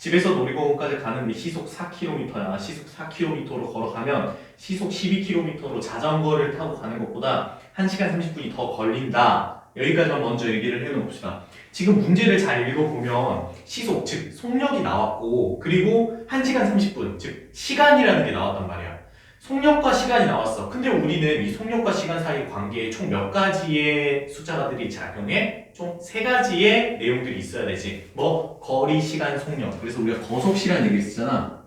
집에서 놀이공원까지 가는 게 시속 4km야. 시속 4km로 걸어가면 시속 12km로 자전거를 타고 가는 것보다 1시간 30분이 더 걸린다. 여기까지만 먼저 얘기를 해놓읍시다. 지금 문제를 잘 읽어보면 시속, 즉 속력이 나왔고 그리고 1시간 30분, 즉 시간이라는 게 나왔단 말이야. 속력과 시간이 나왔어. 근데 우리는 이 속력과 시간 사이 관계에 총 몇 가지의 숫자들이 작용해? 총 3가지의 내용들이 있어야 되지. 뭐? 거리, 시간, 속력. 그래서 우리가 거속시간 얘기했잖아.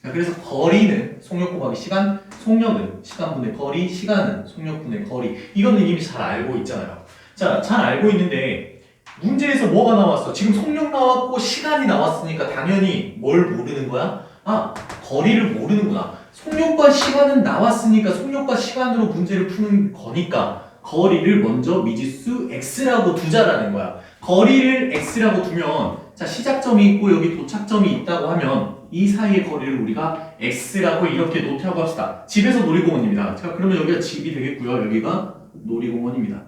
그래서 거리는 속력 곱하기 시간, 속력은 시간분의 거리, 시간은 속력분의 거리. 이거는 이미 잘 알고 있잖아요. 자, 잘 알고 있는데 문제에서 뭐가 나왔어? 지금 속력 나왔고 시간이 나왔으니까 당연히 뭘 모르는 거야? 아, 거리를 모르는구나. 속력과 시간은 나왔으니까 속력과 시간으로 문제를 푸는 거니까 거리를 먼저 미지수 x라고 두자라는 거야. 거리를 x라고 두면 자, 시작점이 있고 여기 도착점이 있다고 하면 이 사이의 거리를 우리가 x라고 이렇게 노트하고 합시다. 집에서 놀이공원입니다. 자, 그러면 여기가 집이 되겠고요. 여기가 놀이공원입니다.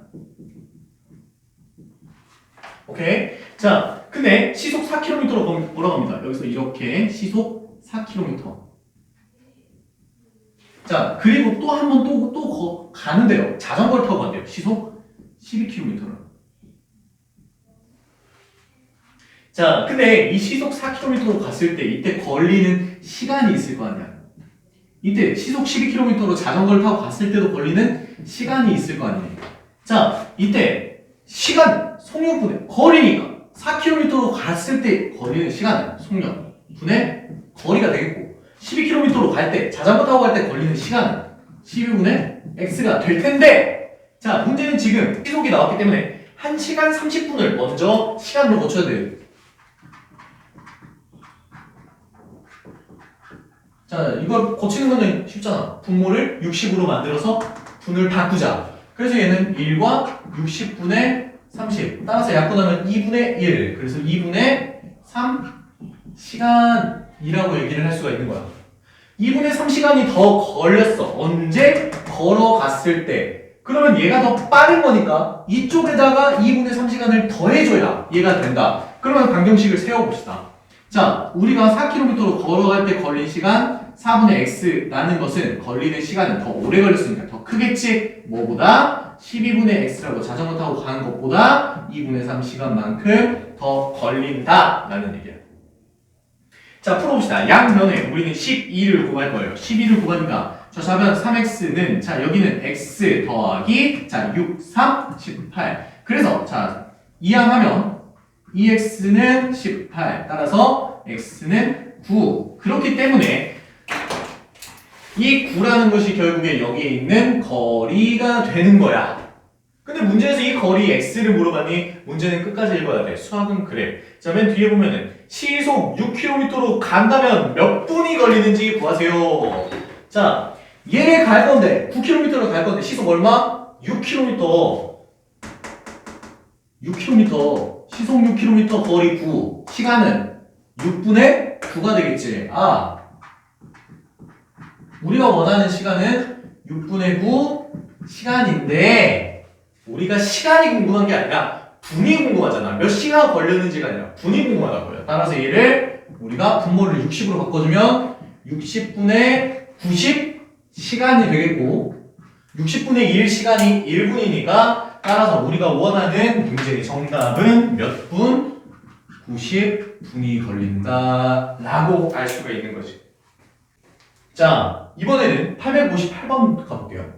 오케이? 자, 근데 시속 4km로 걸어갑니다. 여기서 이렇게 시속 4km. 자, 그리고 또 한 번 또 가는데요. 자전거를 타고 간대요. 시속 12km를. 자, 근데 이 시속 4km로 갔을 때 이때 걸리는 시간이 있을 거 아니야. 이때 시속 12km로 자전거를 타고 갔을 때도 걸리는 시간이 있을 거 아니에요. 자, 이때 시간, 속력분의 거리니까 4km로 갔을 때 걸리는 시간은 속력 분의 거리가 되겠고 12km로 갈 때, 자전거 타고 갈 때 걸리는 시간은 12분의 x가 될 텐데 자, 문제는 지금 시속이 나왔기 때문에 1시간 30분을 먼저 시간으로 고쳐야 돼요. 자, 이걸 고치는 건 쉽잖아. 분모를 60으로 만들어서 분을 바꾸자. 그래서 얘는 1과 60분의 30. 따라서 약분하면 2분의 1. 그래서 2분의 3 시간이라고 얘기를 할 수가 있는 거야. 2분의 3시간이 더 걸렸어. 언제? 걸어갔을 때. 그러면 얘가 더 빠른 거니까 이쪽에다가 2분의 3시간을 더해줘야 얘가 된다. 그러면 방정식을 세워봅시다. 자, 우리가 4km로 걸어갈 때 걸린 시간 4분의 x라는 것은 걸리는 시간은 더 오래 걸렸으니까 더 크겠지? 뭐보다? 12분의 x라고 자전거 타고 가는 것보다 2분의 3시간만큼 더 걸린다 라는 얘기야. 자, 풀어봅시다. 양면에 우리는 12를 구할 거예요. 12를 구하니까 저 좌변 3x는 자, 여기는 x 더하기 자, 6, 3, 18. 그래서 자, 이항하면 2x는 18. 따라서 x는 9. 그렇기 때문에 이 9라는 것이 결국에 여기에 있는 거리가 되는 거야. 근데 문제에서 이 거리 x를 물어봤니? 문제는 끝까지 읽어야 돼. 수학은 그래. 자, 맨 뒤에 보면은 시속 6km로 간다면 몇 분이 걸리는지 구하세요. 자, 얘를 갈 건데 9km로 갈 건데 시속 얼마? 6km. 6km. 시속 6km 거리 9. 시간은 6분의 9가 되겠지. 아, 우리가 원하는 시간은 6분의 9 시간인데 우리가 시간이 궁금한 게 아니라 분이 궁금하잖아. 몇 시간 걸렸는지가 아니라 분이 궁금하다고요. 따라서 얘를 우리가 분모를 60으로 바꿔주면 60분의 90 시간이 되겠고 60분의 1 시간이 1분이니까 따라서 우리가 원하는 문제의 정답은 몇 분? 90분이 걸린다 라고 알 수가 있는 거지. 자, 이번에는 858번 가볼게요.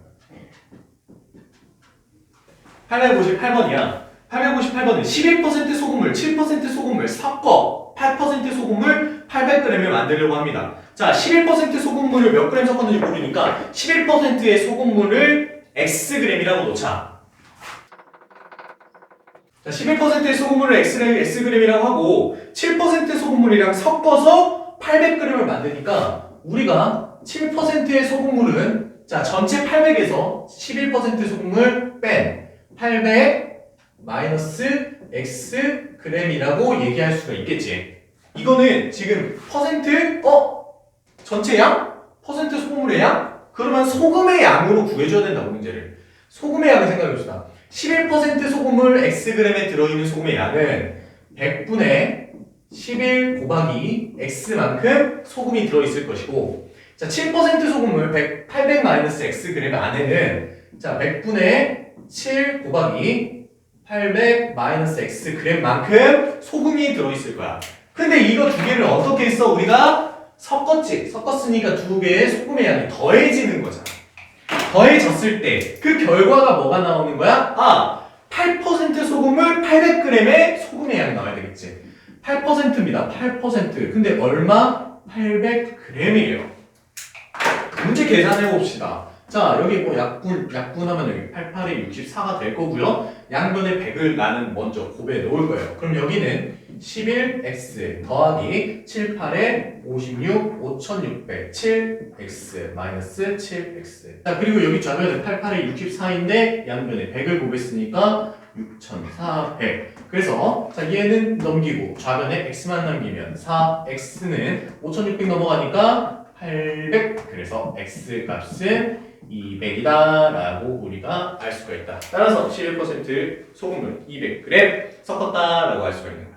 858번이야. 858번은 11% 소금물, 7% 소금물 섞어 8% 소금물 800g을 만들려고 합니다. 자, 11% 소금물을 몇 그램 섞었는지 모르니까 11%의 소금물을 xg이라고 놓자. 자, 11%의 소금물을 xg이라고 하고 7% 소금물이랑 섞어서 800g을 만드니까 우리가 7%의 소금물은 자, 전체 800에서 11% 소금물 뺀 800 마이너스 x g이라고 얘기할 수가 있겠지. 이거는 지금 퍼센트 전체 양? 퍼센트 소금물의 양? 그러면 소금의 양으로 구해줘야 된다고 문제를. 소금의 양을 생각해봅시다. 11% 소금물 xg에 들어있는 소금의 양은 100분의 11 곱하기 x만큼 소금이 들어있을 것이고, 자, 7% 소금을 800-x g 안에는 자, 100분의 7 곱하기 800-x g만큼 소금이 들어있을 거야. 근데 이거 두 개를 어떻게 했어? 우리가 섞었지. 섞었으니까 두 개의 소금의 양이 더해지는 거잖아. 더해졌을 때 그 결과가 뭐가 나오는 거야? 8% 소금을 800g의 소금의 양이 나와야 되겠지. 8%입니다. 8%. 근데 얼마? 800g이에요. 문제 계산해 봅시다. 자, 여기 뭐 약분하면 여기 88에 64가 될 거고요. 양변에 100을 나는 먼저 곱해 놓을 거예요. 그럼 여기는 11x 더하기 7, 8에 56, 5600, 7x 마이너스 7x. 자, 그리고 여기 좌변에 88에 64인데 양변에 100을 곱했으니까 6400. 그래서 자, 얘는 넘기고 좌변에 x만 남기면 4x는 5600 넘어가니까 800. 그래서 x 값은 200이다 라고 우리가 알 수가 있다. 따라서 11% 소금을 200g 섞었다 라고 할 수가 있는 거야.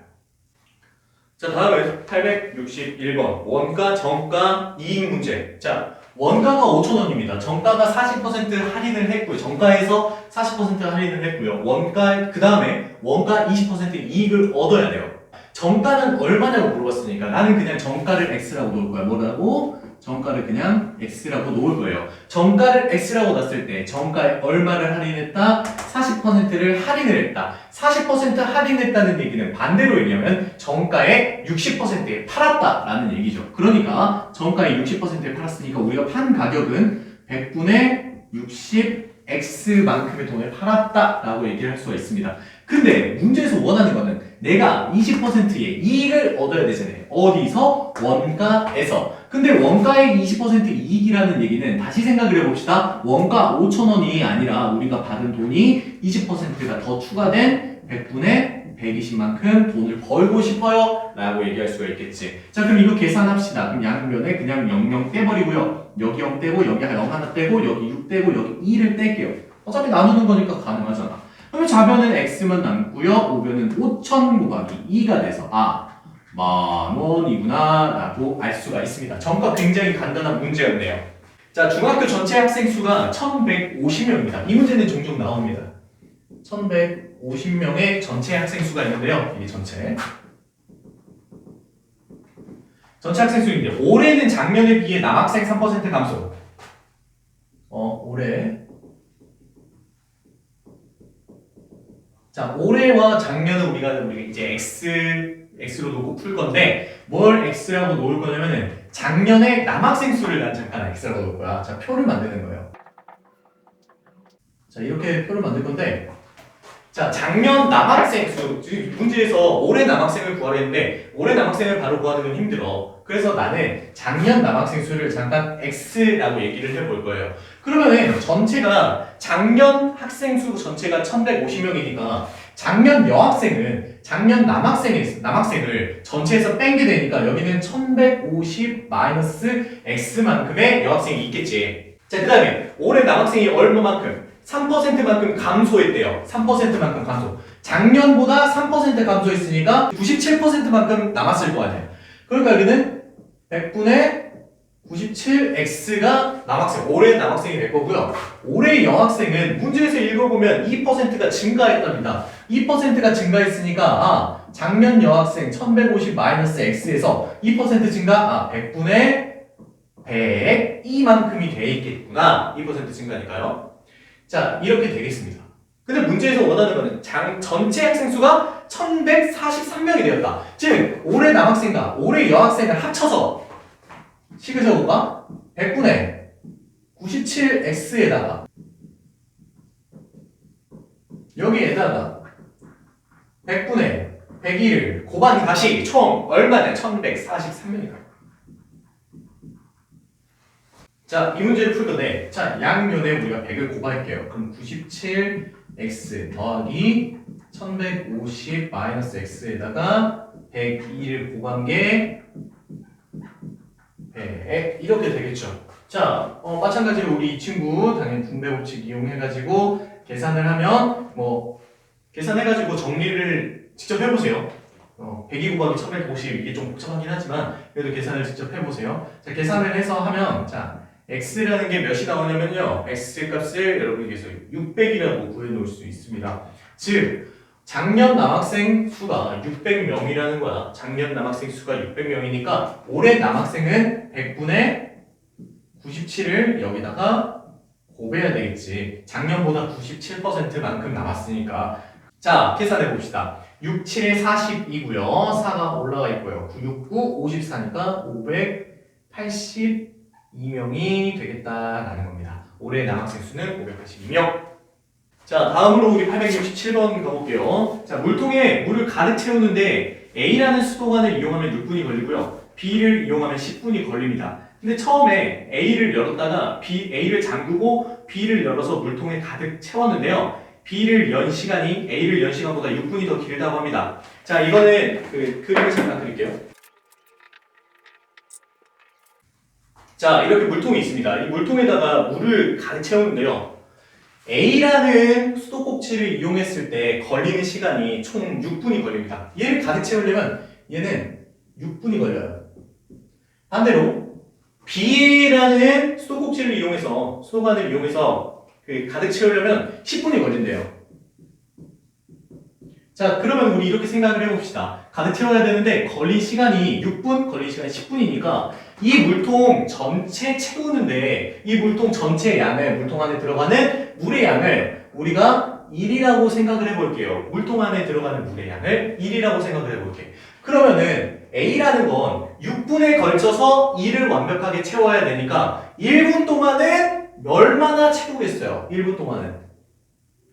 자, 다음은 861번 원가 정가 이익 문제. 자, 원가가 5,000원입니다. 정가가 40% 할인을 했고요. 정가에서 40% 할인을 했고요. 원가 그 다음에 원가 20% 이익을 얻어야 돼요. 정가는 얼마냐고 물어봤으니까 나는 그냥 정가를 x라고 놓을 거야. 뭐라고? 정가를 그냥 x라고 놓을 거예요. 정가를 x라고 놨을 때 정가에 얼마를 할인했다? 40%를 할인을 했다. 40% 할인했다는 얘기는 반대로 얘기하면 정가의 60%에 팔았다라는 얘기죠. 그러니까 정가의 60%에 팔았으니까 우리가 판 가격은 100분의 60x만큼의 돈을 팔았다라고 얘기를 할 수가 있습니다. 근데 문제에서 원하는 거는 내가 20%의 이익을 얻어야 되잖아요. 어디서? 원가에서. 근데 원가의 20% 이익이라는 얘기는 다시 생각을 해봅시다. 원가 5,000원이 아니라 우리가 받은 돈이 20%가 더 추가된 100분의 120만큼 돈을 벌고 싶어요 라고 얘기할 수가 있겠지. 자, 그럼 이거 계산합시다. 그럼 양변에 그냥 00 떼버리고요. 여기 0 떼고 여기 0 하나 떼고 여기 6 떼고 여기 2를 뗄게요. 어차피 나누는 거니까 가능하잖아. 그러면 좌변은 x만 남고요. 우변은 5,000 곱하기 2가 돼서 10,000원이구나 라고 알 수가 있습니다. 정가 굉장히 간단한 문제였네요. 자, 중학교 전체 학생 수가 1,150명입니다. 이 문제는 종종 나옵니다. 1,150명의 전체 학생 수가 있는데요. 이게 전체 학생 수인데 올해는 작년에 비해 남학생 3% 감소. 올해 자, 올해와 작년은 우리가 이제 x로 놓고 풀 건데 뭘 x라고 놓을 거냐면은 작년에 남학생 수를 난 잠깐 x라고 놓을 거야. 자, 표를 만드는 거예요. 자, 이렇게 표를 만들 건데 자, 작년 남학생 수 문제에서 올해 남학생을 구하려 했는데 올해 남학생을 바로 구하는 건 힘들어. 그래서 나는 작년 남학생 수를 잠깐 x라고 얘기를 해볼 거예요. 그러면은 전체가 작년 학생 수 전체가 1,150명이니까 작년 여학생은 작년 남학생을 전체에서 뺀게 되니까 여기는 1,150 마이너스 x만큼의 여학생이 있겠지. 자, 그 다음에 올해 남학생이 얼마만큼? 3%만큼 감소했대요. 3%만큼 감소. 작년보다 3% 감소했으니까 97%만큼 남았을 거 아니에요. 그러니까 여기는 100분의 97x가 남학생, 올해 남학생이 될 거고요. 올해 여학생은 문제에서 읽어보면 2%가 증가했답니다. 2%가 증가했으니까 작년 여학생 1150 마이너스 x에서 2% 증가, 100분의 102만큼이 돼 있겠구나. 2% 증가니까요. 자, 이렇게 되겠습니다. 근데 문제에서 원하는 거는 전체 학생 수가 1,143명이 되었다. 즉 올해 남학생과 올해 여학생을 합쳐서 식을 적어볼까? 100분의 97x에다가 여기에다가 100분의 101을 곱한 값이 총 얼마냐? 1,143명이다. 자, 이 문제를 풀 건데, 자, 양면에 우리가 100을 곱할게요. 그럼 97x 더하기 1150 마이너스 x에다가 102를 곱한 게 100 이렇게 되겠죠. 자, 마찬가지로 우리 이 친구 당연히 분배 법칙 이용해가지고 계산을 하면 계산해가지고 정리를 직접 해보세요. 102 곱하기 1150 이게 좀 복잡하긴 하지만 그래도 계산을 직접 해보세요. 자, 계산을 해서 하면 자 x라는 게 몇이 나오냐면요. x 값을 여러분께서 600이라고 구해놓을 수 있습니다. 즉 작년 남학생 수가 600명이라는 거야. 작년 남학생 수가 600명이니까 올해 남학생은 100분의 97을 여기다가 곱해야 되겠지. 작년보다 97%만큼 남았으니까. 자, 계산해 봅시다. 6, 7에 42고요. 4가 올라가 있고요. 9, 6, 9, 54니까 582명이 되겠다라는 겁니다. 올해 남학생 수는 582명. 자, 다음으로 우리 867번 가볼게요. 자, 물통에 물을 가득 채우는데 A라는 수도관을 이용하면 6분이 걸리고요. B를 이용하면 10분이 걸립니다. 근데 처음에 A를 열었다가 A를 잠그고 B를 열어서 물통에 가득 채웠는데요. B를 연 시간이 A를 연 시간보다 6분이 더 길다고 합니다. 자, 이거는 그림을 잠깐 그릴게요. 자, 이렇게 물통이 있습니다. 이 물통에다가 물을 가득 채우는데요. A라는 수도꼭지를 이용했을 때 걸리는 시간이 총 6분이 걸립니다. 얘를 가득 채우려면 얘는 6분이 걸려요. 반대로 B라는 수도꼭지를 이용해서 수도관을 이용해서 가득 채우려면 10분이 걸린대요. 자, 그러면 우리 이렇게 생각을 해봅시다. 가득 채워야 되는데 걸린 시간이 6분, 걸린 시간이 10분이니까 이 물통 전체 채우는데 이 물통 전체 양을, 물통 안에 들어가는 물의 양을 우리가 1이라고 생각을 해볼게요. 물통 안에 들어가는 물의 양을 1이라고 생각을 해볼게요. 그러면은 A라는 건 6분에 걸쳐서 2를 완벽하게 채워야 되니까 1분 동안은 얼마나 채우겠어요? 1분 동안은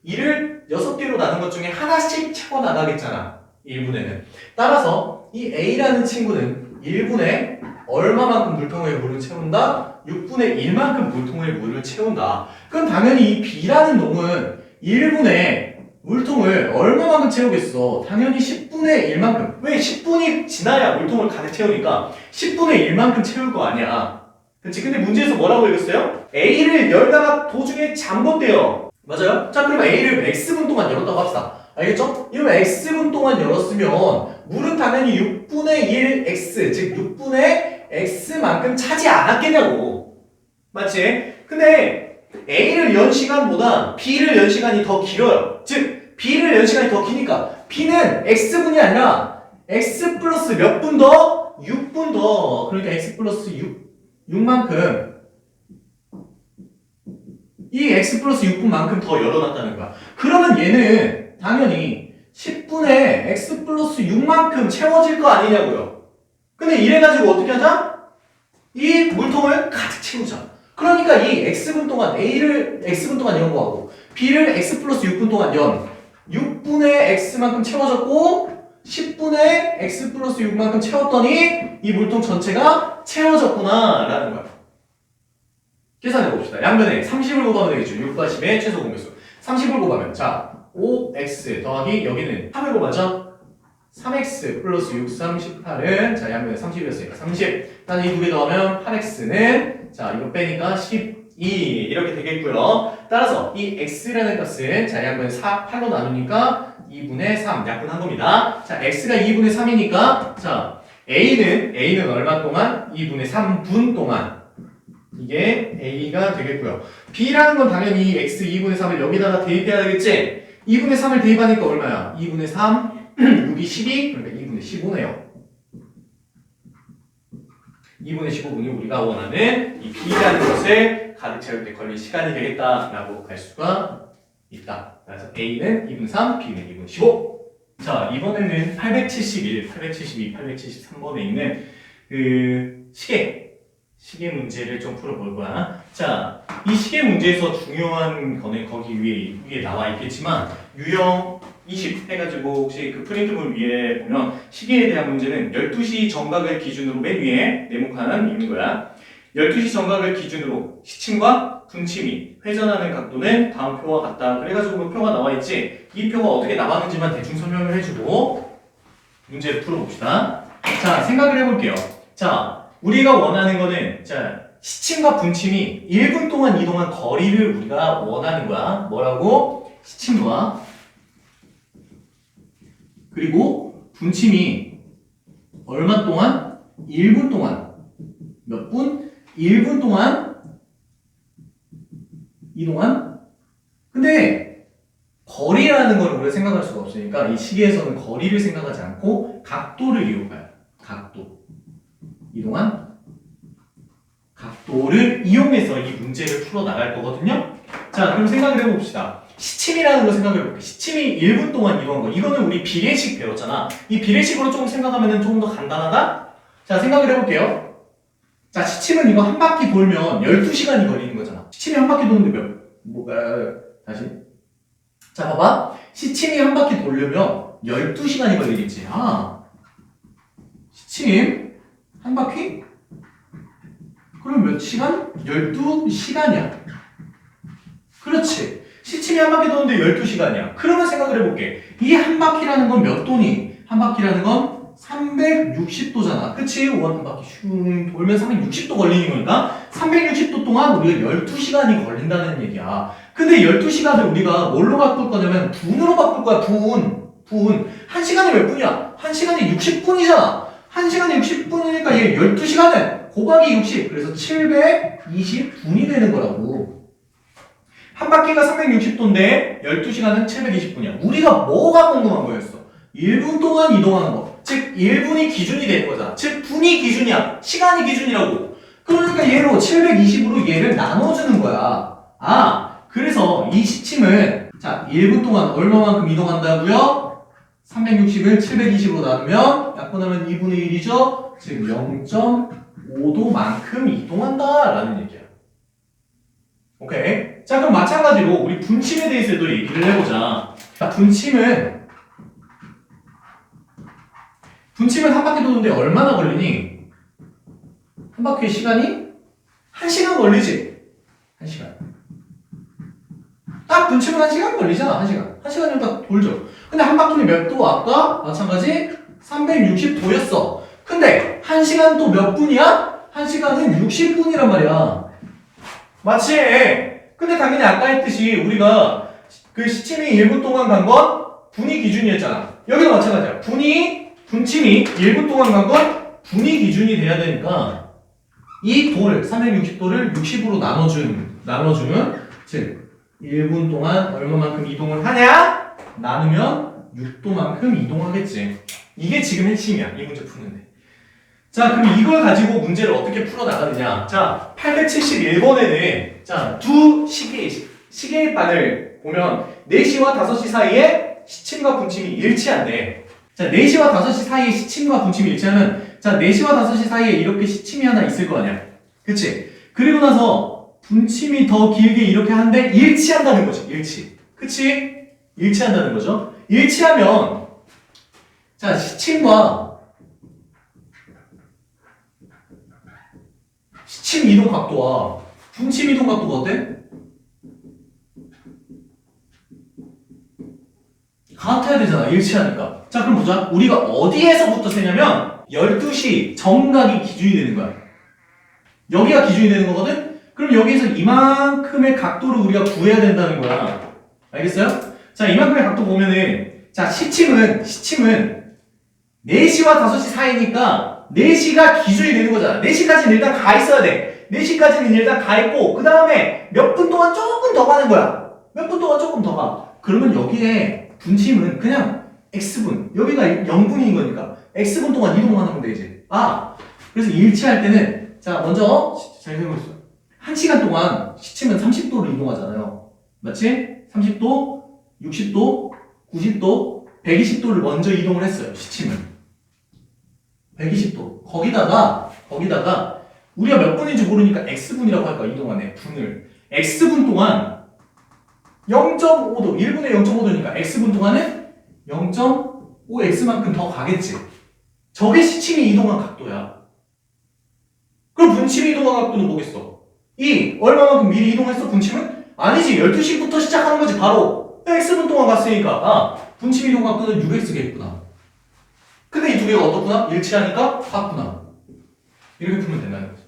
2를 6개로 나눈 것 중에 하나씩 채워 나가겠잖아. 1분에는. 따라서 이 A라는 친구는 1분에 얼마만큼 물통에 물을 채운다? 6분의 1만큼 물통에 물을 채운다. 그럼 당연히 이 B라는 놈은 1분에 물통을 얼마만큼 채우겠어? 당연히 10분의 1만큼. 왜? 10분이 지나야 물통을 가득 채우니까 10분의 1만큼 채울 거 아니야. 그치? 근데 문제에서 뭐라고 읽었어요? A를 열다가 도중에 잠궜대요. 맞아요? 자, 그럼 A를 X분 동안 열었다고 합시다. 알겠죠? 이러면 X분 동안 열었으면 물은 당연히 6분의 1 X, 즉 6분의 X만큼 차지 않았겠냐고. 맞지? 근데 A를 연 시간보다 B를 연 시간이 더 길어요. 즉 B를 연 시간이 더 기니까 B는 X분이 아니라 X 플러스 몇 분 더? 6분 더. 그러니까 X 플러스 6만큼 이 X 플러스 6분만큼 더 열어놨다는 거야. 그러면 얘는 당연히 10분에 X 플러스 6만큼 채워질 거 아니냐고요. 근데 이래가지고 어떻게 하자? 이 물통을 가득 채우자. 그러니까 이 X분 동안 A를 X분 동안 연 거하고 B를 X 플러스 6분 동안 연 6분의 X만큼 채워졌고 10분의 X 플러스 6만큼 채웠더니 이 물통 전체가 채워졌구나 라는 거야. 계산해 봅시다. 양변에 30을 곱하면 되겠죠. 6과 10의 최소 공배수. 30을 곱하면 자 5x 더하기 여기는 3을 곱하죠. 3x 플러스 6, 3, 18은 자 양변에 30이었으니까 30. 일단 이 두 개 더하면 8x는 자 이거 빼니까 12 이렇게 되겠고요. 따라서 이 x라는 값은 자 양변에 8로 나누니까 2분의 3 약분한 겁니다. 자 x가 2분의 3이니까 자 a는 얼마 동안? 2분의 3분 동안 이게 A가 되겠고요. B라는 건 당연히 X 2분의 3을 여기다가 대입해야 되겠지? 2분의 3을 대입하니까 얼마야? 2분의 3, 6이 12, 그러니까 2분의 15네요. 2분의 15분이 우리가 원하는 이 B라는 것을 가득 채울 때 걸린 시간이 되겠다라고 할 수가 있다. 그래서 A는 2분의 3, B는 2분의 15. 자, 이번에는 871, 872, 873번에 있는 그 시계 문제를 좀 풀어볼 거야. 자, 이 시계 문제에서 중요한 거는 거기 위에 나와 있겠지만 유형 20 해가지고 혹시 그 프린트물 위에 보면 시계에 대한 문제는 12시 정각을 기준으로 맨 위에 네모칸 있는 거야. 12시 정각을 기준으로 시침과 분침이 회전하는 각도는 다음 표와 같다. 그래가지고 표가 나와 있지. 이 표가 어떻게 나왔는지만 대충 설명을 해주고 문제를 풀어봅시다. 자, 생각을 해볼게요. 자, 우리가 원하는 거는 자 시침과 분침이 1분 동안 이동한 거리를 우리가 원하는 거야. 뭐라고? 시침과 그리고 분침이 얼마 동안? 1분 동안. 몇 분? 1분 동안 이동한? 근데 거리라는 걸 우리가 생각할 수가 없으니까 이 시계에서는 거리를 생각하지 않고 각도를 이용해요. 각도. 이동한 각도를 이용해서 이 문제를 풀어 나갈 거거든요. 자, 그럼 생각을 해봅시다. 시침이라는 거 생각해 볼게요. 시침이 1분 동안 이동한 거. 이거는 우리 비례식 배웠잖아. 이 비례식으로 조금 생각하면 조금 더 간단하다? 자, 생각을 해볼게요. 자, 시침은 이거 한 바퀴 돌면 12시간이 걸리는 거잖아. 시침이 한 바퀴 도는데 다시. 자, 봐봐. 시침이 한 바퀴 돌려면 12시간이 걸리겠지. 아. 시침 한 바퀴? 그럼 몇 시간? 12시간이야. 그렇지. 시침이 한 바퀴 도는데 12시간이야. 그러면 생각을 해볼게. 이 한 바퀴라는 건 몇 도니? 한 바퀴라는 건 360도잖아. 그치? 원 한 바퀴 슝 돌면 360도 걸리는 거니까 360도 동안 우리가 12시간이 걸린다는 얘기야. 근데 12시간을 우리가 뭘로 바꿀 거냐면 분으로 바꿀 거야. 분. 1시간이 몇 분이야? 1시간이 60분이잖아. 1시간이 60분이니까 얘 12시간은 곱하기 60. 그래서 720분이 되는 거라고. 한 바퀴가 360도인데 12시간은 720분이야. 우리가 뭐가 궁금한 거였어? 1분 동안 이동하는 거. 즉 1분이 기준이 되는 거잖아. 즉 분이 기준이야. 시간이 기준이라고. 그러니까 얘로 720으로 얘를 나눠주는 거야. 아, 그래서 이 시침은 자 1분 동안 얼마만큼 이동한다고요? 360을 720으로 나누면 약분하면 2분의 1이죠. 즉 0.5도만큼 이동한다 라는 얘기야. 오케이. 자, 그럼 마찬가지로 우리 분침에 대해서도 얘기를 해보자. 자, 분침은 한 바퀴 도는데 얼마나 걸리니? 한 바퀴의 시간이? 1시간 걸리지? 1시간. 딱 분침은 1시간 걸리잖아. 1시간. 1시간이면 딱 돌죠. 근데 한 바퀴는 몇 도? 아까 마찬가지 360도였어. 근데 1시간 또 몇 분이야? 1시간은 60분이란 말이야. 맞지? 근데 당연히 아까 했듯이 우리가 그 시침이 1분 동안 간 건 분이 기준이었잖아. 여기도 마찬가지야. 분침이 1분 동안 간 건 분이 기준이 돼야 되니까 이 도를 360도를 60으로 나눠주면 즉 1분 동안 얼마만큼 이동을 하냐? 나누면 6도만큼 이동하겠지. 이게 지금 핵심이야. 이 문제 푸는데. 자, 그럼 이걸 가지고 문제를 어떻게 풀어나가느냐. 자, 871번에는 자, 두 시계의 반을 보면 4시와 5시 사이에 시침과 분침이 일치한대. 자, 4시와 5시 사이에 시침과 분침이 일치하면 자, 4시와 5시 사이에 이렇게 시침이 하나 있을 거 아니야. 그치? 그리고 나서 분침이 더 길게 이렇게 하는데 일치한다는 거지. 그치? 일치한다는 거죠. 일치하면 자, 시침 이동 각도와 분침 이동 각도가 어때? 같아야 되잖아. 일치하니까. 자, 그럼 보자. 우리가 어디에서부터 세냐면 12시 정각이 기준이 되는 거야. 여기가 기준이 되는 거거든? 그럼 여기에서 이만큼의 각도를 우리가 구해야 된다는 거야. 알겠어요? 자, 이만큼의 각도 보면은 자, 시침은 4시와 5시 사이니까 4시가 기준이 되는 거잖아. 4시까지는 일단 가 있어야 돼. 4시까지는 일단 가 있고 그 다음에 몇 분 동안 조금 더 가는 거야. 몇 분 동안 조금 더 가. 그러면 여기에 분침은 그냥 X분, 여기가 0분인 거니까 X분 동안 이동하는 건데 이제. 아, 그래서 일치할 때는 자, 먼저 잘 생각해보세요. 1시간 동안 시침은 30도를 이동하잖아요. 맞지? 30도, 60도, 90도, 120도를 먼저 이동을 했어요. 시침은 120도. 거기다가 우리가 몇 분인지 모르니까 X분이라고 할 거야. 이동안에 분을 X분 동안 0.5도, 1분의 0.5도니까 X분 동안은 0.5X만큼 더 가겠지. 저게 시침이 이동한 각도야. 그럼 분침이 이동한 각도는 뭐겠어? 이 얼마만큼 미리 이동했어? 분침은? 아니지. 12시부터 시작하는 거지. 바로 X분 동안 갔으니까. 아, 분침 이동 각도는 6X겠구나. 근데 이 두 개가 어떻구나? 일치하니까 같구나. 이렇게 풀면 된다는 거죠.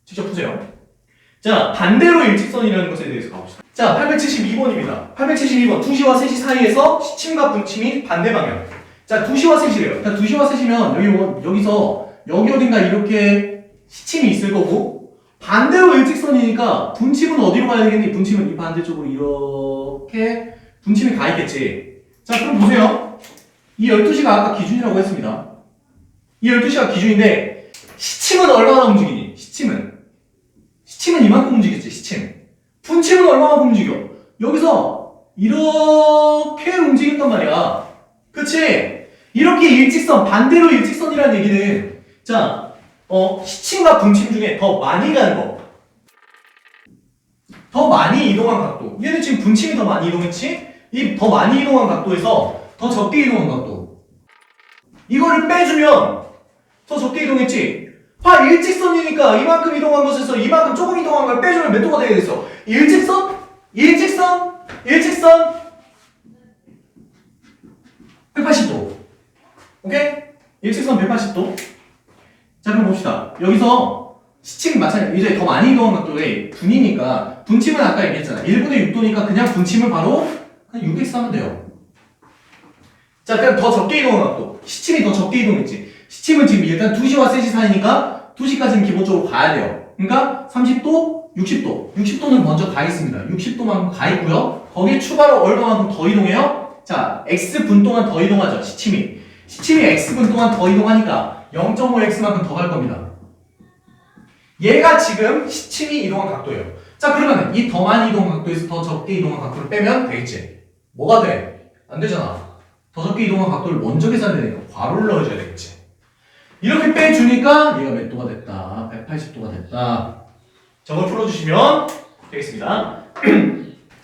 직접 푸세요. 자, 반대로 일직선이라는 것에 대해서 가봅시다. 자, 872번입니다. 872번. 2시와 3시 사이에서 시침과 분침이 반대 방향. 자, 2시와 3시래요. 자, 2시와 3시면 여기서 여기 어딘가 이렇게 시침이 있을 거고 반대로 일직선이니까 분침은 어디로 가야 되겠니? 분침은 이 반대쪽으로 이렇게 분침이 가 있겠지. 자, 그럼 보세요. 이 12시가 아까 기준이라고 했습니다. 이 12시가 기준인데 시침은 얼마나 움직이니? 시침은 이만큼 움직였지. 시침. 분침은 얼마나 움직여? 여기서 이렇게 움직였단 말이야. 그치? 이렇게 일직선, 반대로 일직선이라는 얘기는 자, 시침과 분침 중에 더 많이 가는 거. 더 많이 이동한 각도. 얘는 지금 분침이 더 많이 이동했지? 이 더 많이 이동한 각도에서 더 적게 이동한 각도. 이거를 빼주면 더 적게 이동했지? 일직선이니까 이만큼 이동한 것에서 이만큼 조금 이동한 걸 빼주면 몇 도가 되겠어? 일직선? 180도. 오케이? 일직선 180도. 자, 그럼 봅시다. 여기서 시침이 마찬가지. 이제 더 많이 이동한 각도에 분이니까 분침은 아까 얘기했잖아. 1분의 6도니까 그냥 분침을 바로 그냥 6x 하면 돼요. 자, 그럼 더 적게 이동한 각도. 시침이 더 적게 이동했지. 시침은 지금 일단 2시와 3시 사이니까 2시까지는 기본적으로 가야 돼요. 그러니까 30도, 60도. 60도는 먼저 가 있습니다. 60도만큼 가 있고요. 거기에 추가로 얼마만큼 더 이동해요? 자, x분 동안 더 이동하죠. 시침이 x분 동안 더 이동하니까 0.5x만큼 더 갈 겁니다. 얘가 지금 시침이 이동한 각도예요. 자, 그러면 이 더 많이 이동한 각도에서 더 적게 이동한 각도를 빼면 되겠지. 뭐가 돼? 안 되잖아. 더 적게 이동한 각도를 먼저 계산해야 되니까 괄호를 넣어줘야 되겠지. 이렇게 빼주니까 얘가 몇 도가 됐다? 180도가 됐다. 저걸 풀어주시면 되겠습니다.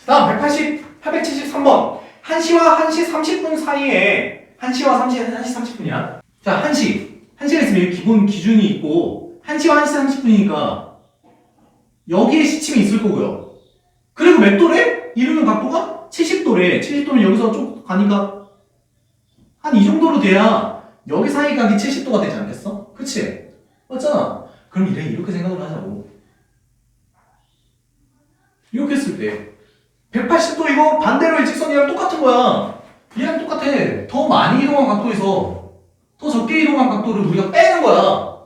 다음 873번. 1시와 1시 30분 사이에 1시와 1시 30분이야. 자, 1시가 있으면 기본 기준이 있고 1시와 1시 30분이니까 여기에 시침이 있을 거고요. 그리고 몇 도래? 이루는 각도가 70도래. 70도면 여기서 좀 가니까 한 이 정도로 돼야 여기 사이 각이 70도가 되지 않겠어? 그치? 맞잖아. 그럼 이렇게 생각을 하자고. 이렇게 했을 때 180도 이거 반대로 일직선이랑 똑같은 거야. 얘랑 똑같아. 더 많이 이동한 각도에서 더 적게 이동한 각도를 우리가 빼는 거야.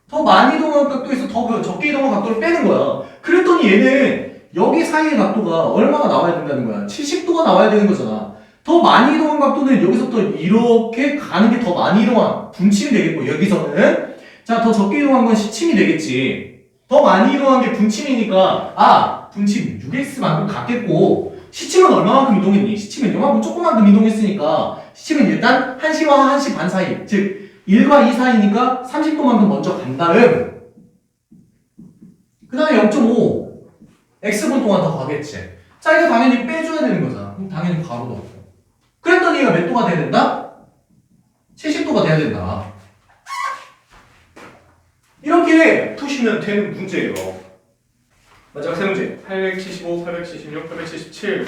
더 많이 이동한 각도에서 더 적게 이동한 각도를 빼는 거야. 그랬더니 얘는 여기 사이의 각도가 얼마나 나와야 된다는 거야? 70도가 나와야 되는 거잖아. 더 많이 이동한 각도는 여기서부터 이렇게 가는 게 더 많이 이동한 분침이 되겠고, 여기서는 자, 더 적게 이동한 건 시침이 되겠지. 더 많이 이동한 게 분침이니까 분침 6x만큼 갔겠고, 시침은 얼마만큼 이동했니? 시침은 요만큼 조그만큼 이동했으니까 시침은 일단 1시와 1시 반 사이, 즉 1과 2 사이니까 30도만큼 먼저 간 다음 그 다음에 0.5 x분 동안 더 가겠지. 자, 이거 당연히 빼줘야 되는 거잖아. 그럼 당연히 가로도 없고. 그랬더니 얘가 몇 도가 돼야 된다? 70도가 돼야 된다. 이렇게 푸시면 되는 문제예요. 마지막 세 문제. 875, 876, 877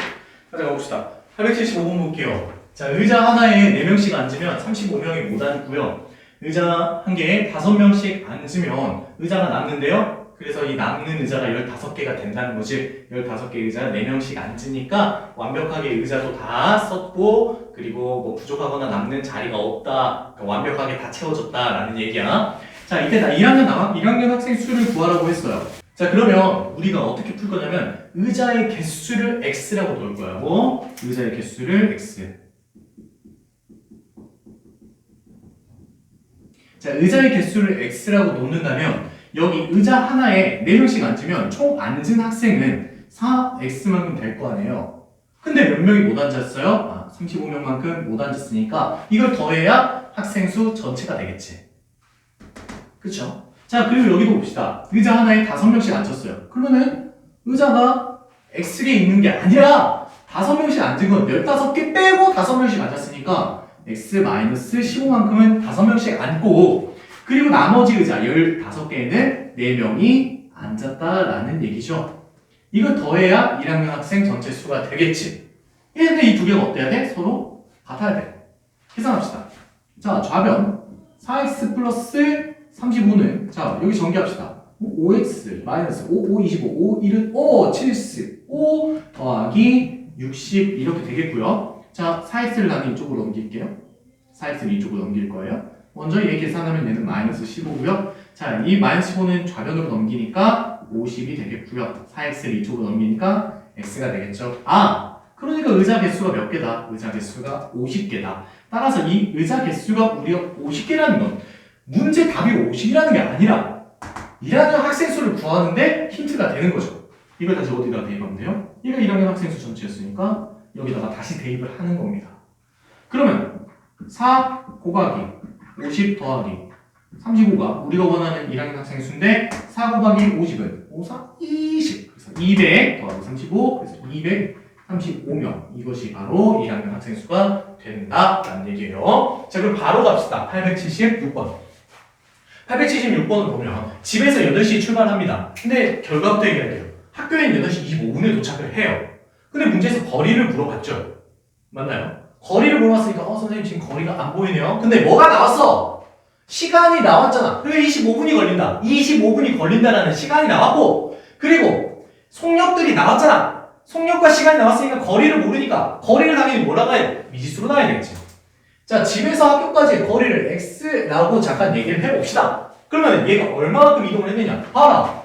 가져가 봅시다. 875번 볼게요. 자, 의자 하나에 4명씩 앉으면 35명이 못 앉고요. 의자 한 개에 5명씩 앉으면 의자가 남는데요. 그래서 이 남는 의자가 15개가 된다는 거지. 15개 의자 4명씩 앉으니까 완벽하게 의자도 다 썼고, 그리고 뭐 부족하거나 남는 자리가 없다. 그러니까 완벽하게 다 채워졌다라는 얘기야. 자, 이때 나 1학년 학생 수를 구하라고 했어요. 자, 그러면 우리가 어떻게 풀 거냐면 의자의 개수를 x라고 놓을 거야. 뭐? 의자의 개수를 x. 자, 의자의 개수를 x라고 놓는다면 여기 의자 하나에 4명씩 앉으면 총 앉은 학생은 4x만큼 될 거 아니에요. 근데 몇 명이 못 앉았어요? 35명만큼 못 앉았으니까 이걸 더해야 학생 수 전체가 되겠지. 그쵸? 자, 그리고 여기도 봅시다. 의자 하나에 5명씩 앉았어요. 그러면은 의자가 x개에 있는 게 아니라 5명씩 앉은 건 15개 빼고 5명씩 앉았으니까 x-15만큼은 5명씩 앉고, 그리고 나머지 의자 15개에는 4명이 앉았다라는 얘기죠. 이걸 더해야 1학년 학생 전체 수가 되겠지. 근데 이 두 개가 어때야 돼? 서로 같아야 돼. 계산합시다. 자, 좌변 4x 플러스 35는 자, 여기 전개합시다. 5x 마이너스 5, 25, 5, 1은 5, 7x 5 더하기 60 이렇게 되겠고요. 자, 4x를 나는 이쪽으로 옮길게요. 4x를 이쪽으로 넘길 거예요. 먼저 얘 계산하면 얘는 마이너스 15고요. 자, 이 마이너스 15는 좌변으로 넘기니까 50이 되겠고요. 4x를 이쪽으로 넘기니까 x가 되겠죠. 아! 그러니까 의자 개수가 몇 개다? 의자 개수가 50개다. 따라서 이 의자 개수가 우리가 50개라는 건 문제 답이 50이라는 게 아니라 1학년 학생 수를 구하는데 힌트가 되는 거죠. 이걸 다시 어디다 대입하면 돼요? 얘가 1학년 학생 수 전체였으니까 여기다가 다시 대입을 하는 겁니다. 그러면 4 곱하기 50 더하기 35가 우리가 원하는 1학년 학생 수인데 4 곱하기 50은 5, 4, 20 그래서 200 더하기 35 그래서 235명 이것이 바로 1학년 학생 수가 된다라는 얘기예요. 자 그럼 바로 갑시다. 876번 876번을 보면 집에서 8시에 출발합니다. 근데 결과부터 얘기할게요. 학교엔 8시 25분에 도착을 해요. 근데 문제에서 거리를 물어봤죠. 맞나요? 거리를 물어봤으니까 선생님 지금 거리가 안 보이네요. 근데 뭐가 나왔어? 시간이 나왔잖아. 그래 25분이 걸린다. 25분이 걸린다라는 시간이 나왔고 그리고 속력들이 나왔잖아. 속력과 시간이 나왔으니까 거리를 모르니까 거리를 당연히 뭐라고 해야 돼? 미지수로 나와야 되겠지. 자 집에서 학교까지의 거리를 x라고 잠깐 얘기를 해봅시다. 그러면 얘가 얼마만큼 이동을 했느냐? 봐라.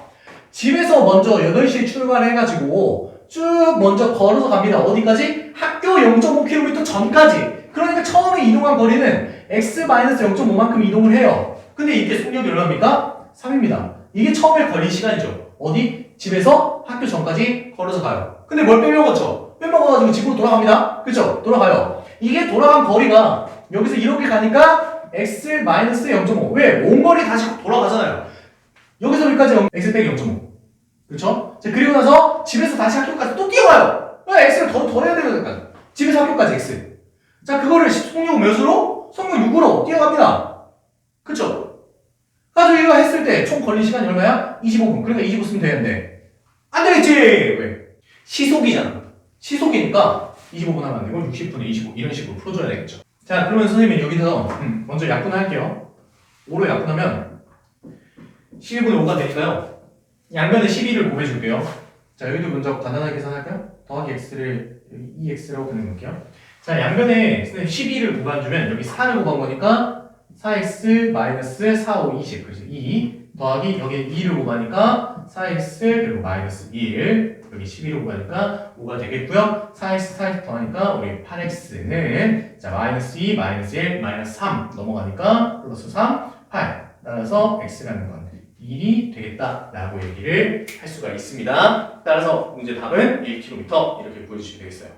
집에서 먼저 8시에 출발해가지고 쭉 먼저 걸어서 갑니다. 어디까지? 학교 0.5km 전까지. 그러니까 처음에 이동한 거리는 x-0.5만큼 이동을 해요. 근데 이게 속력이 얼마입니까? 3입니다. 이게 처음에 걸린 시간이죠. 어디? 집에서 학교 전까지 걸어서 가요. 근데 뭘 빼먹었죠? 빼먹어가지고 집으로 돌아갑니다. 그쵸? 돌아가요. 이게 돌아간 거리가 여기서 이렇게 가니까 x-0.5. 왜? 온 거리 다시 돌아가잖아요. 여기서 여기까지 x 빼기 0.5. 그쵸? 자, 그리고 나서 집에서 다시 학교까지 또 뛰어가요. x를 더 해야 되거든요. 집에서 학교까지 x. 자, 그거를 속력 몇으로? 속력 6으로 뛰어갑니다. 그쵸? 가지고 이거 했을 때 총 걸린 시간이 얼마야? 25분. 그러니까 25 쓰면 되는데. 안 되겠지! 왜? 시속이잖아. 시속이니까 25분 하면 안 되고 60분에 25 이런 식으로 풀어줘야 되겠죠. 자, 그러면 선생님은 여기서 먼저 약분할게요. 5로 약분하면 11분의 5가 되니까요. 양변에 12를 곱해줄게요. 자, 여기도 먼저 간단하게 계산할까요? 더하기 x를 여기 2x라고 그려놓을게요. 자, 양변에 12를 곱해주면 여기 4를 곱한 거니까 4x 마이너스 4, 5, 20 그래서 2 더하기 여기에 2를 곱하니까 4x 그리고 마이너스 1 여기 12를 곱하니까 5가 되겠고요. 4x 4x 더하니까 우리 8x는 자 마이너스 2 마이너스 1 마이너스 3 넘어가니까 플러스 3 8 따라서 x라는 건 1이 되겠다라고 얘기를 할 수가 있습니다. 따라서 문제 답은 1km 이렇게 보여주시면 되겠어요.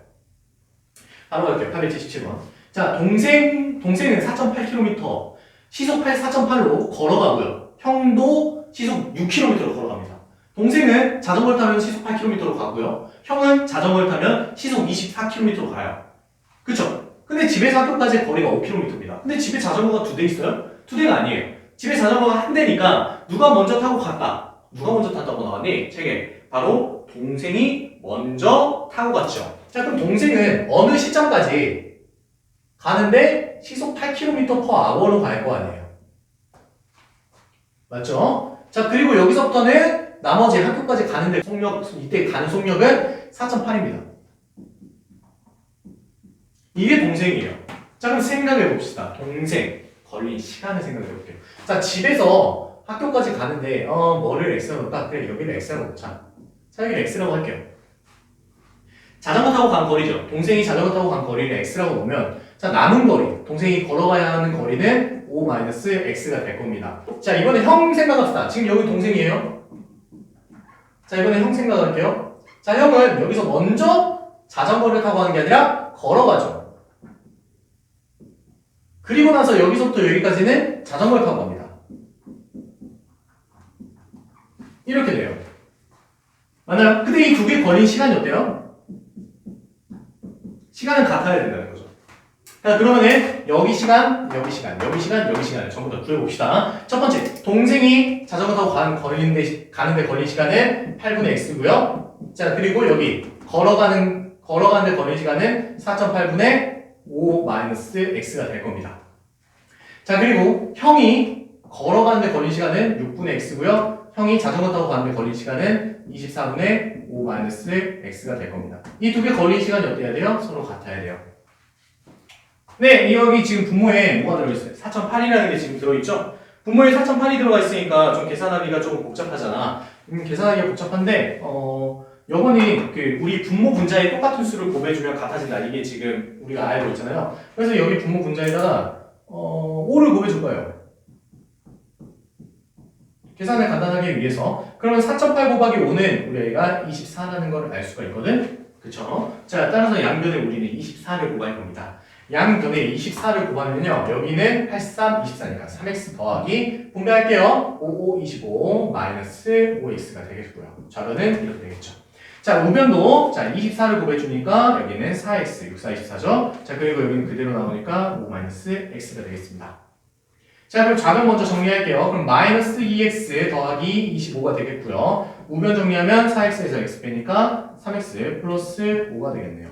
바로 갈게요. 877번. 자, 동생은 4.8km, 시속 4.8로 걸어가고요. 형도 시속 6km로 걸어갑니다. 동생은 자전거를 타면 시속 8km로 가고요. 형은 자전거를 타면 시속 24km로 가요. 그쵸? 근데 집에서 학교까지 거리가 5km입니다. 근데 집에 자전거가 2대 있어요? 2대가 아니에요. 집에 자전거가 한 대니까 누가 먼저 타고 갔다. 누가 먼저 탔다고 나왔니? 책에 바로 동생이 먼저 타고 갔죠. 자, 그럼 동생은 어느 시점까지 가는데 시속 8km/h로 갈 거 아니에요. 맞죠? 자, 그리고 여기서부터는 나머지 학교까지 가는데 속력, 이때 가는 속력은 4.8입니다. 이게 동생이에요. 자, 그럼 생각해 봅시다. 동생 걸린 시간을 생각해 볼게요. 자, 집에서 학교까지 가는데 뭐를 x라고 넣을까? 그래, 여기를 x라고 넣자. 자, 여기를 x라고 할게요. 자전거 타고 간 거리죠. 동생이 자전거 타고 간 거리를 x라고 보면 자, 남은 거리, 동생이 걸어가야 하는 거리는 5-x가 될 겁니다. 자, 이번에 형 생각합시다. 지금 여기 동생이에요. 자, 이번에 형 생각할게요. 자, 형은 여기서 먼저 자전거를 타고 가는 게 아니라 걸어가죠. 그리고 나서 여기서부터 여기까지는 자전거를 타고 갑니다. 이렇게 돼요. 맞나요? 근데 이 두 개 걸린 시간이 어때요? 시간은 같아야 된다는 거죠. 자, 그러면은 여기 시간, 여기 시간, 여기 시간, 여기 시간을 전부 다 구해봅시다. 첫 번째, 동생이 자전거 타고 가는데 걸린 시간은 8분의 x고요. 자, 그리고 여기 걸어가는데 걸린 시간은 4.8분의 5-x가 될 겁니다. 자, 그리고 형이 걸어가는데 걸린 시간은 6분의 x고요. 형이 자전거 타고 가는데 걸린 시간은 24분의 5-x가 될 겁니다. 이 두 개 걸린 시간이 어때야 돼요? 서로 같아야 돼요. 네, 여기 지금 분모에 뭐가 들어있어요? 4,008이라는 게 지금 들어있죠? 분모에 4,008이 들어가 있으니까 좀 계산하기가 조금 복잡하잖아. 계산하기가 복잡한데, 요거는 우리 분모 분자에 똑같은 수를 곱해주면 같아진다. 이게 지금 우리가 알고 있잖아요. 그래서 여기 분모 분자에다가 5를 곱해줄 거예요. 계산을 간단하게 위해서. 그러면 4,008 곱하기 5는 우리 애가 24라는 걸 알 수가 있거든. 그쵸? 자, 따라서 양변에 우리는 24를 곱할 겁니다. 양변에 24를 곱하면요. 여기는 83, 24니까 3x 더하기 분배할게요. 55, 25 마이너스 5x가 되겠고요. 좌변은 이렇게 되겠죠. 자, 우변도 자 24를 곱해주니까 여기는 4x, 6, 4, 24죠. 자, 그리고 여기는 그대로 나오니까 5 마이너스 x가 되겠습니다. 자, 그럼 좌변 먼저 정리할게요. 그럼 마이너스 2x 더하기 25가 되겠고요. 우변 정리하면 4x에서 x 빼니까 3x 플러스 5가 되겠네요.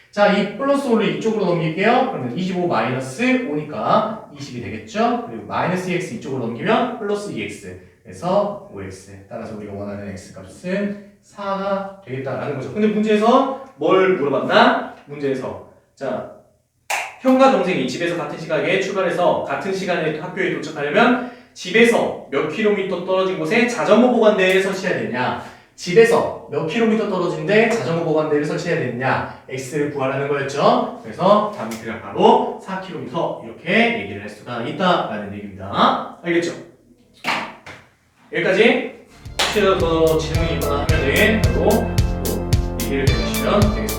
자, 이 플러스 5를 이쪽으로 넘길게요. 그러면 25 마이너스 5니까 20이 되겠죠? 그리고 마이너스 2x 이쪽으로 넘기면 플러스 2x. 그래서 5x. 따라서 우리가 원하는 x 값은 4가 되겠다라는 거죠. 근데 문제에서 뭘 물어봤나? 문제에서. 자, 형과 동생이 집에서 같은 시각에 출발해서 같은 시간에 학교에 도착하려면 집에서 몇 킬로미터 떨어진 곳에 자전거 보관대에 설치해야 되냐? 집에서 몇 킬로미터 떨어진데 자전거 보관대를 설치해야 되느냐? x를 구하라는 거였죠. 그래서 답이 그냥 바로 4km 이렇게 얘기를 할 수가 있다라는 얘기입니다. 알겠죠? 여기까지. 혹시 더 질문이 있거나 하면은 또 얘기를 해주시면 되겠습니다.